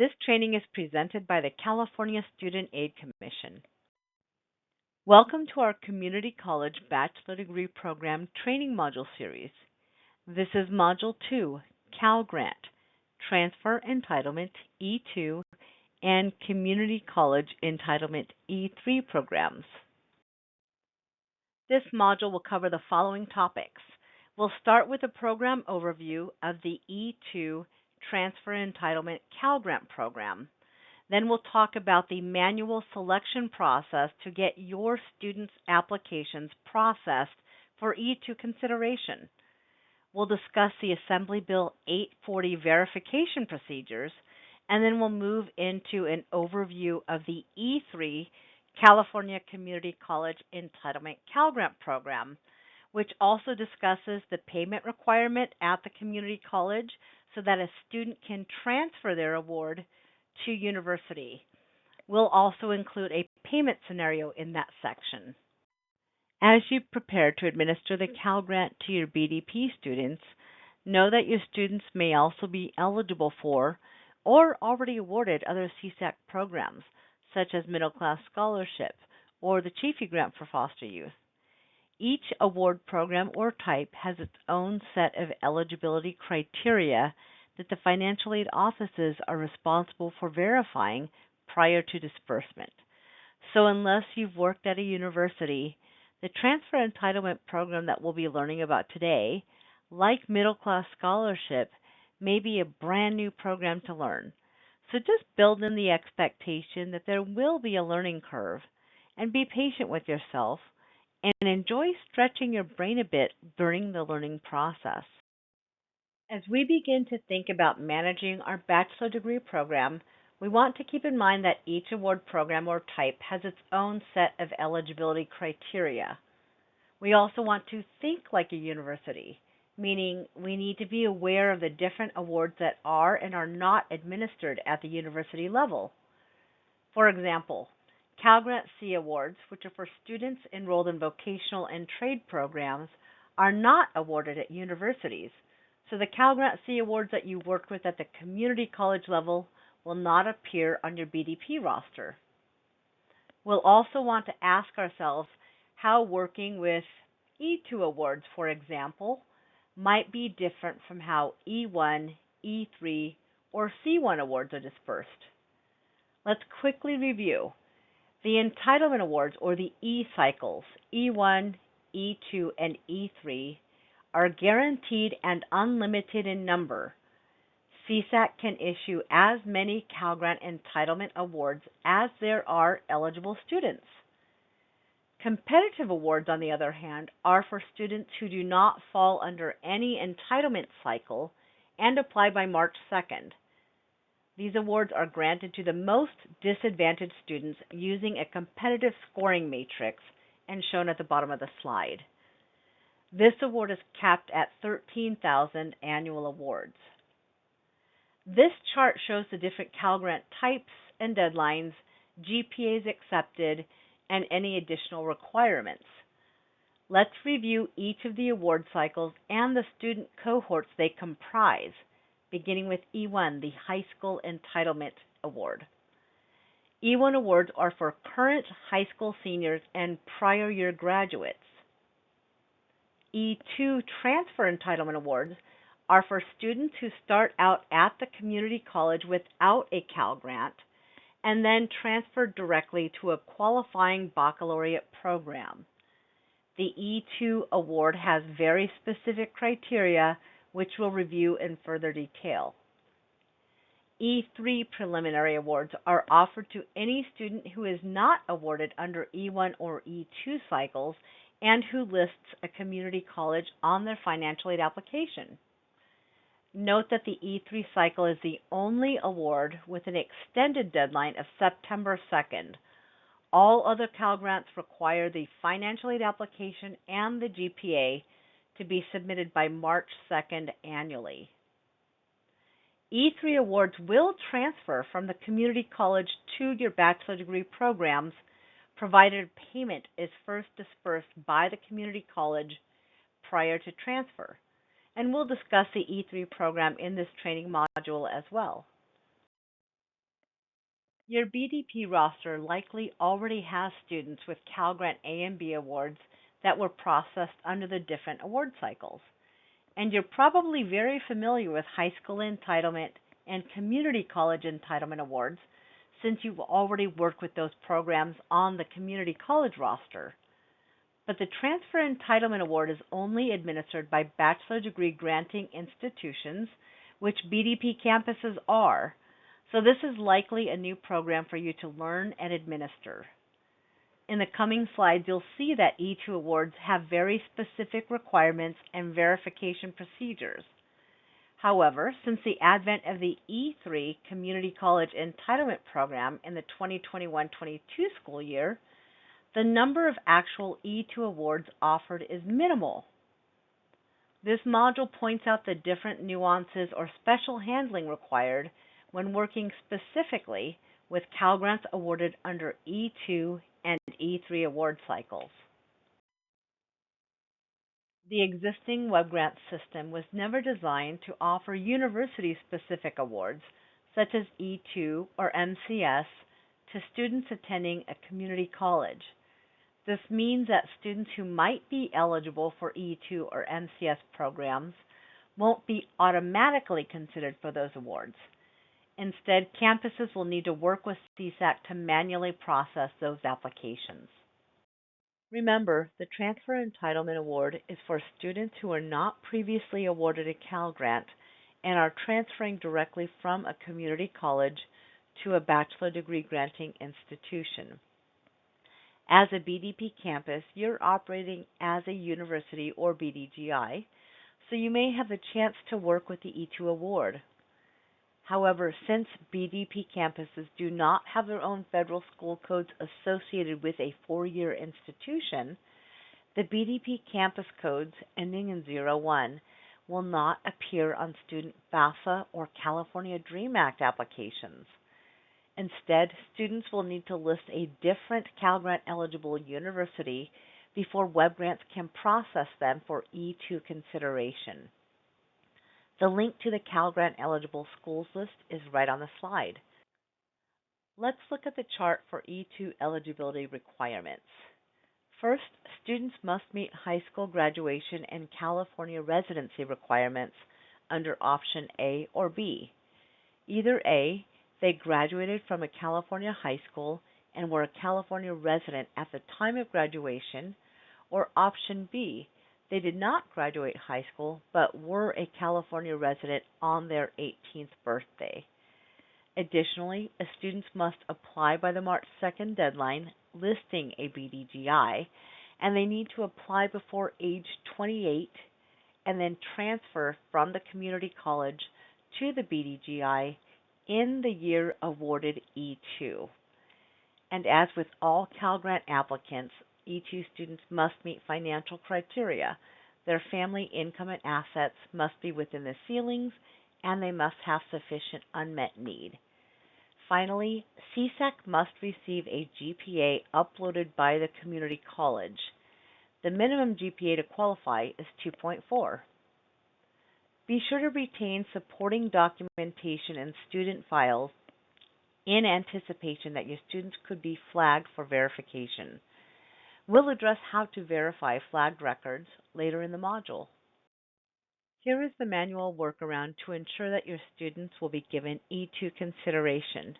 This training is presented by the California Student Aid Commission. Welcome to our Community College Bachelor Degree Program Training Module Series. This is Module 2, Cal Grant, Transfer Entitlement E2 and Community College Entitlement E3 programs. This module will cover the following topics. We'll start with a program overview of the E2 Transfer Entitlement Cal Grant program. Then we'll talk about the manual selection process to get your students' applications processed for E2 consideration. We'll discuss the Assembly Bill 840 verification procedures, and then we'll move into an overview of the E3 California Community College Entitlement Cal Grant program, which also discusses the payment requirement at the community college so that a student can transfer their award to university. We'll also include a payment scenario in that section. As you prepare to administer the Cal Grant to your BDP students, know that your students may also be eligible for or already awarded other CSAC programs, such as Middle Class Scholarship or the Chafee Grant for Foster Youth. Each award program or type has its own set of eligibility criteria that the financial aid offices are responsible for verifying prior to disbursement. So unless you've worked at a university, the Transfer Entitlement program that we'll be learning about today, like Middle Class Scholarship, may be a brand new program to learn. So just build in the expectation that there will be a learning curve and be patient with yourself and enjoy stretching your brain a bit during the learning process. As we begin to think about managing our bachelor degree program, we want to keep in mind that each award program or type has its own set of eligibility criteria. We also want to think like a university, meaning we need to be aware of the different awards that are and are not administered at the university level. For example, Cal Grant C awards, which are for students enrolled in vocational and trade programs, are not awarded at universities. So the Cal Grant C awards that you worked with at the community college level will not appear on your BDP roster. We'll also want to ask ourselves how working with E2 awards, for example, might be different from how E1, E3, or C1 awards are dispersed. Let's quickly review. The entitlement awards, or the E cycles, E1, E2, and E3, are guaranteed and unlimited in number. CSAC can issue as many Cal Grant entitlement awards as there are eligible students. Competitive awards, on the other hand, are for students who do not fall under any entitlement cycle and apply by March 2nd. These awards are granted to the most disadvantaged students using a competitive scoring matrix and shown at the bottom of the slide. This award is capped at 13,000 annual awards. This chart shows the different Cal Grant types and deadlines, GPAs accepted, and any additional requirements. Let's review each of the award cycles and the student cohorts they comprise, beginning with E1, the High School Entitlement Award. E1 awards are for current high school seniors and prior year graduates. E2 Transfer Entitlement Awards are for students who start out at the community college without a Cal Grant and then transfer directly to a qualifying baccalaureate program. The E2 award has very specific criteria, which we'll review in further detail. E3 preliminary awards are offered to any student who is not awarded under E1 or E2 cycles and who lists a community college on their financial aid application. Note that the E3 cycle is the only award with an extended deadline of September 2nd. All other Cal Grants require the financial aid application and the GPA to be submitted by March 2nd annually. E3 awards will transfer from the community college to your bachelor degree programs, provided payment is first dispersed by the community college prior to transfer. And we'll discuss the E3 program in this training module as well. Your BDP roster likely already has students with Cal Grant A and B awards that were processed under the different award cycles. And you're probably very familiar with high school entitlement and community college entitlement awards since you've already worked with those programs on the community college roster. But the Transfer Entitlement Award is only administered by bachelor degree granting institutions, which BDP campuses are, so this is likely a new program for you to learn and administer. In the coming slides, you'll see that E2 awards have very specific requirements and verification procedures. However, since the advent of the E3 Community College Entitlement Program in the 2021-22 school year, the number of actual E2 awards offered is minimal. This module points out the different nuances or special handling required when working specifically with Cal Grants awarded under E2 and E3 award cycles. The existing web grant system was never designed to offer university-specific awards, such as E2 or MCS, to students attending a community college. This means that students who might be eligible for E2 or MCS programs won't be automatically considered for those awards. Instead, campuses will need to work with CSAC to manually process those applications. Remember, the Transfer Entitlement Award is for students who are not previously awarded a Cal Grant and are transferring directly from a community college to a bachelor degree granting institution. As a BDP campus, you're operating as a university or BDGI, so you may have the chance to work with the E2 award. However, since BDP campuses do not have their own federal school codes associated with a four-year institution, the BDP campus codes ending in 01 will not appear on student FAFSA or California DREAM Act applications. Instead, students will need to list a different Cal Grant eligible university before web grants can process them for E2 consideration. The link to the Cal Grant eligible schools list is right on the slide. Let's look at the chart for E2 eligibility requirements. First, students must meet high school graduation and California residency requirements under option A or B. Either A, they graduated from a California high school and were a California resident at the time of graduation, or option B, they did not graduate high school but were a California resident on their 18th birthday. Additionally, students must apply by the March 2nd deadline listing a BDGI, and they need to apply before age 28 and then transfer from the community college to the BDGI in the year awarded E2. And as with all Cal Grant applicants, E2 students must meet financial criteria. Their family income and assets must be within the ceilings, and they must have sufficient unmet need. Finally, CSAC must receive a GPA uploaded by the community college. The minimum GPA to qualify is 2.4. Be sure to retain supporting documentation and student files in anticipation that your students could be flagged for verification. We'll address how to verify flagged records later in the module. Here is the manual workaround to ensure that your students will be given E2 consideration.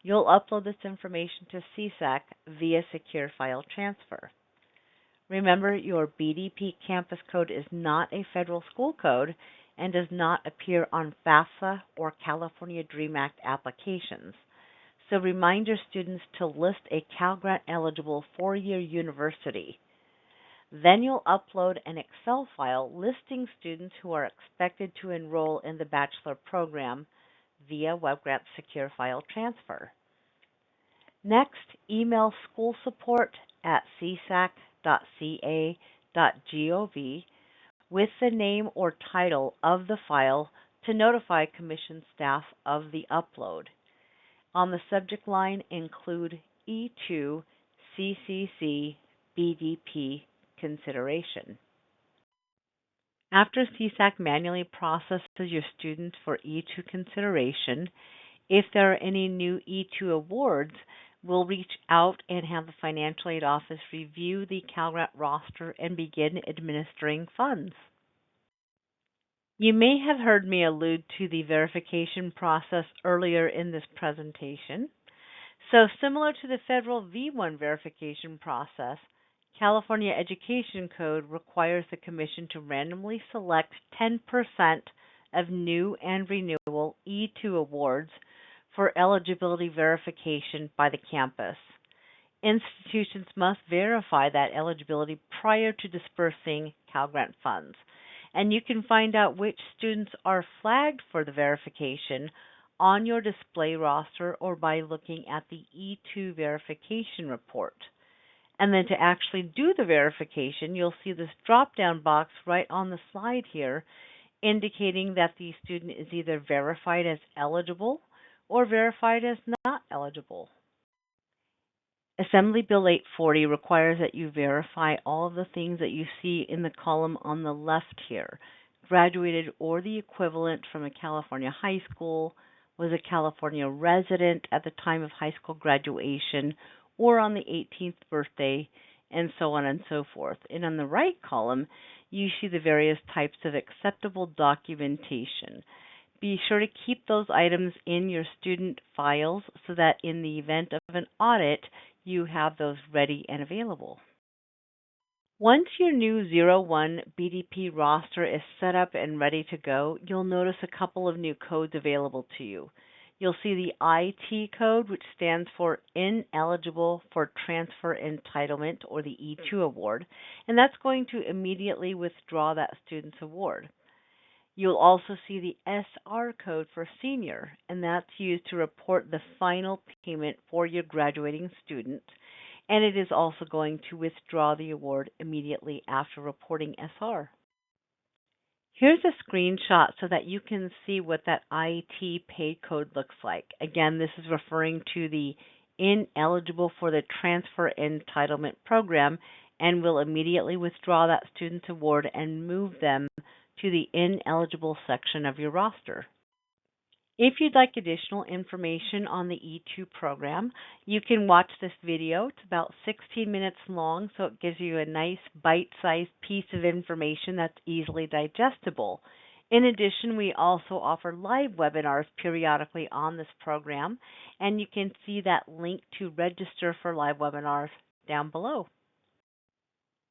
You'll upload this information to CSAC via secure file transfer. Remember, your BDP campus code is not a federal school code and does not appear on FAFSA or California DREAM Act applications. So remind your students to list a Cal Grant eligible four-year university. Then you'll upload an Excel file listing students who are expected to enroll in the Bachelor program via WebGrant Secure File Transfer. Next, email schoolsupport@csac.ca.gov with the name or title of the file to notify commission staff of the upload. On the subject line, include E2 CCC BDP consideration. After CSAC manually processes your students for E2 consideration, If there are any new E2 awards, we'll reach out and have the Financial Aid Office review the Cal Grant roster and begin administering funds. You may have heard me allude to the verification process earlier in this presentation. So similar to the federal V1 verification process, California Education Code requires the Commission to randomly select 10% of new and renewal E2 awards for eligibility verification by the campus. Institutions must verify that eligibility prior to dispersing Cal Grant funds. And you can find out which students are flagged for the verification on your display roster or by looking at the E2 verification report. And then to actually do the verification, you'll see this drop-down box right on the slide here indicating that the student is either verified as eligible or verified as not eligible. Assembly Bill 840 requires that you verify all of the things that you see in the column on the left here. Graduated or the equivalent from a California high school, was a California resident at the time of high school graduation or on the 18th birthday, and so on and so forth. And on the right column, you see the various types of acceptable documentation. Be sure to keep those items in your student files so that in the event of an audit, you have those ready and available. Once your new 01 BDP roster is set up and ready to go, you'll notice a couple of new codes available to you. You'll see the IT code, which stands for Ineligible for Transfer Entitlement, or the E2 award, and that's going to immediately withdraw that student's award. You'll also see the SR code for senior, and that's used to report the final payment for your graduating student, and it is also going to withdraw the award immediately after reporting SR. Here's a screenshot so that you can see what that IT pay code looks like. Again, this is referring to the Ineligible for the Transfer Entitlement program and will immediately withdraw that student's award and move them to the ineligible section of your roster. If you'd like additional information on the E2 program, you can watch this video. It's about 16 minutes long, so it gives you a nice bite-sized piece of information that's easily digestible. In addition, we also offer live webinars periodically on this program, and you can see that link to register for live webinars down below.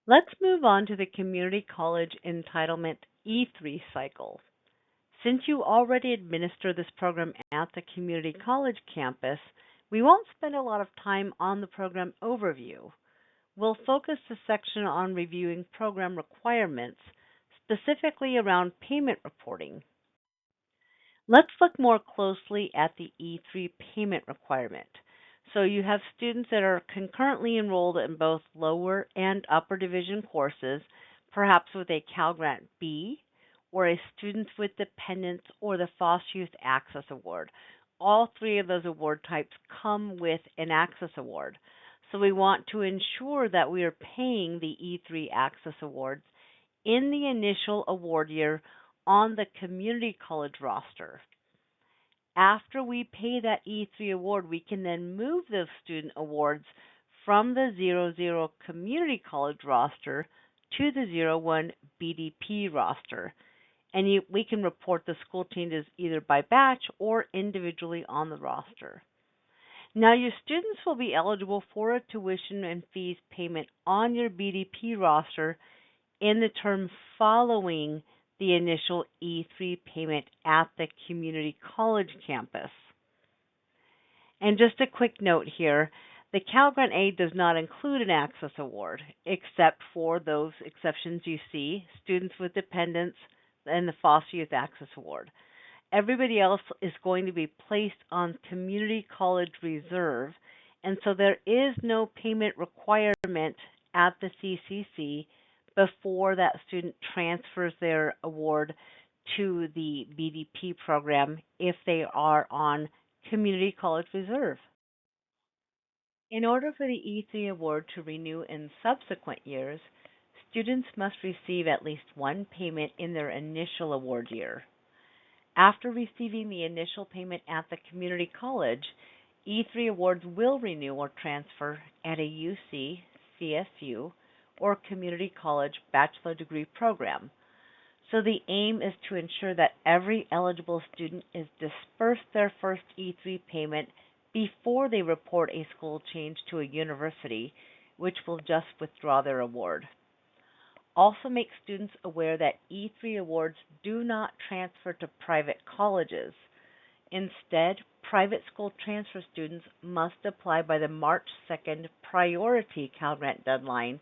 Let's move on to the Community College Entitlement E3 cycle. Since you already administer this program at the community college campus, we won't spend a lot of time on the program overview. We'll focus the section on reviewing program requirements, specifically around payment reporting. Let's look more closely at the E3 payment requirement. So you have students that are concurrently enrolled in both lower and upper division courses, perhaps with a Cal Grant B, or a Students with Dependents or the Foster Youth Access Award. All three of those award types come with an Access Award. So we want to ensure that we are paying the E3 Access Awards in the initial award year on the community college roster. After we pay that E3 award, we can then move those student awards from the 00 community college roster to the 01 BDP roster. And we can report the school changes either by batch or individually on the roster. Now, your students will be eligible for a tuition and fees payment on your BDP roster in the term following the initial E3 payment at the community college campus. And just a quick note here, the Cal Grant Aid does not include an Access Award, except for those exceptions you see, students with dependents, and the Foster Youth Access Award. Everybody else is going to be placed on Community College Reserve, and so there is no payment requirement at the CCC before that student transfers their award to the BDP program if they are on Community College Reserve. In order for the E3 award to renew in subsequent years, students must receive at least one payment in their initial award year. After receiving the initial payment at the community college, E3 awards will renew or transfer at a UC, CSU, or community college bachelor degree program. So the aim is to ensure that every eligible student is dispersed their first E3 payment before they report a school change to a university, which will just withdraw their award. Also make students aware that E3 awards do not transfer to private colleges. Instead, private school transfer students must apply by the March 2nd priority Cal Grant deadline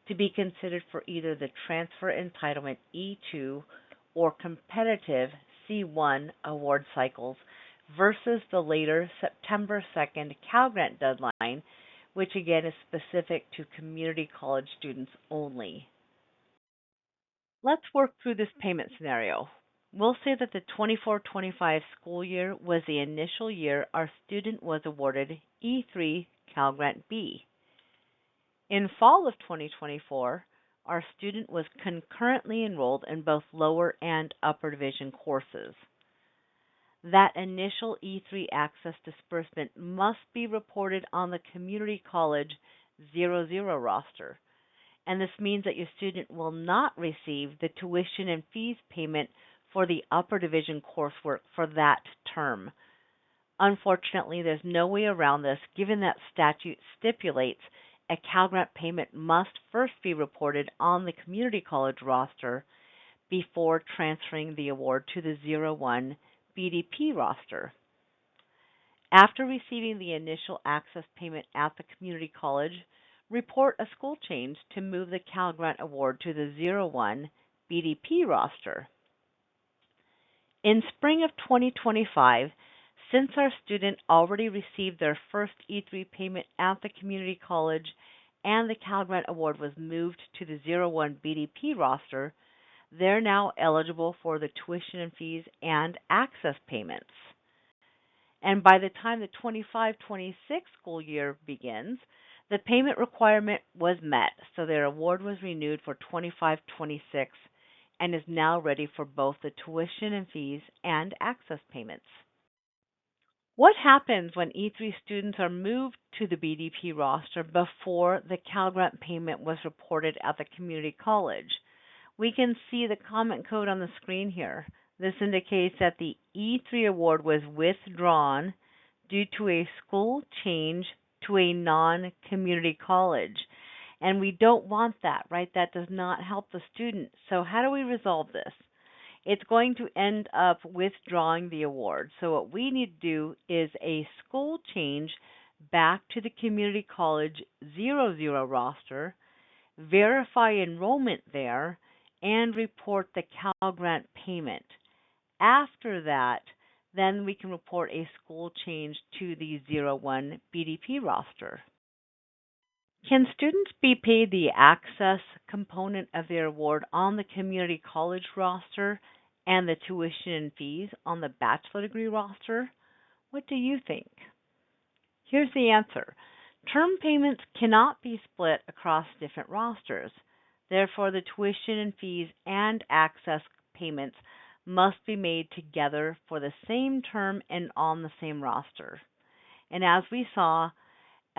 to be considered for either the Transfer Entitlement E2 or competitive C1 award cycles versus the later September 2nd Cal Grant deadline, which again is specific to community college students only. Let's work through this payment scenario. We'll say that the 24-25 school year was the initial year our student was awarded E3 Cal Grant B. In fall of 2024, our student was concurrently enrolled in both lower and upper division courses. That initial E3 access disbursement must be reported on the community college 00 roster, and this means that your student will not receive the tuition and fees payment for the upper division coursework for that term. Unfortunately, there's no way around this given that statute stipulates a Cal Grant payment must first be reported on the community college roster before transferring the award to the 01 BDP roster. After receiving the initial access payment at the community college, report a school change to move the Cal Grant award to the 01 BDP roster. In spring of 2025, since our student already received their first E3 payment at the community college and the Cal Grant award was moved to the 01 BDP roster, they're now eligible for the tuition and fees and access payments. And by the time the 25-26 school year begins, the payment requirement was met, so their award was renewed for 25-26 and is now ready for both the tuition and fees and access payments. What happens when E3 students are moved to the BDP roster before the Cal Grant payment was reported at the community college? We can see the comment code on the screen here. This indicates that the E3 award was withdrawn due to a school change to a non-community college. And we don't want that, right? That does not help the student. So how do we resolve this? It's going to end up withdrawing the award. So what we need to do is a school change back to the community college 00 roster, verify enrollment there, and report the Cal Grant payment. After that, then we can report a school change to the 01 BDP roster. Can students be paid the access component of their award on the community college roster and the tuition and fees on the bachelor degree roster? What do you think? Here's the answer. Term payments cannot be split across different rosters. Therefore, the tuition and fees and access payments must be made together for the same term and on the same roster. And as we saw,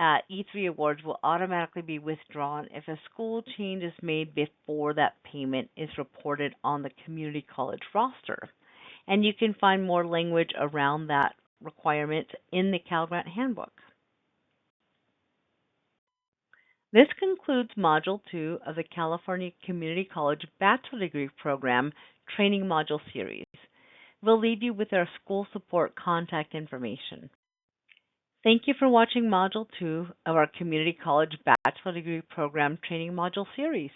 E3 awards will automatically be withdrawn if a school change is made before that payment is reported on the community college roster. And you can find more language around that requirement in the Cal Grant Handbook. This concludes Module 2 of the California Community College Bachelor Degree Program Training Module Series. We'll leave you with our school support contact information. Thank you for watching Module 2 of our Community College Bachelor Degree Program Training Module Series.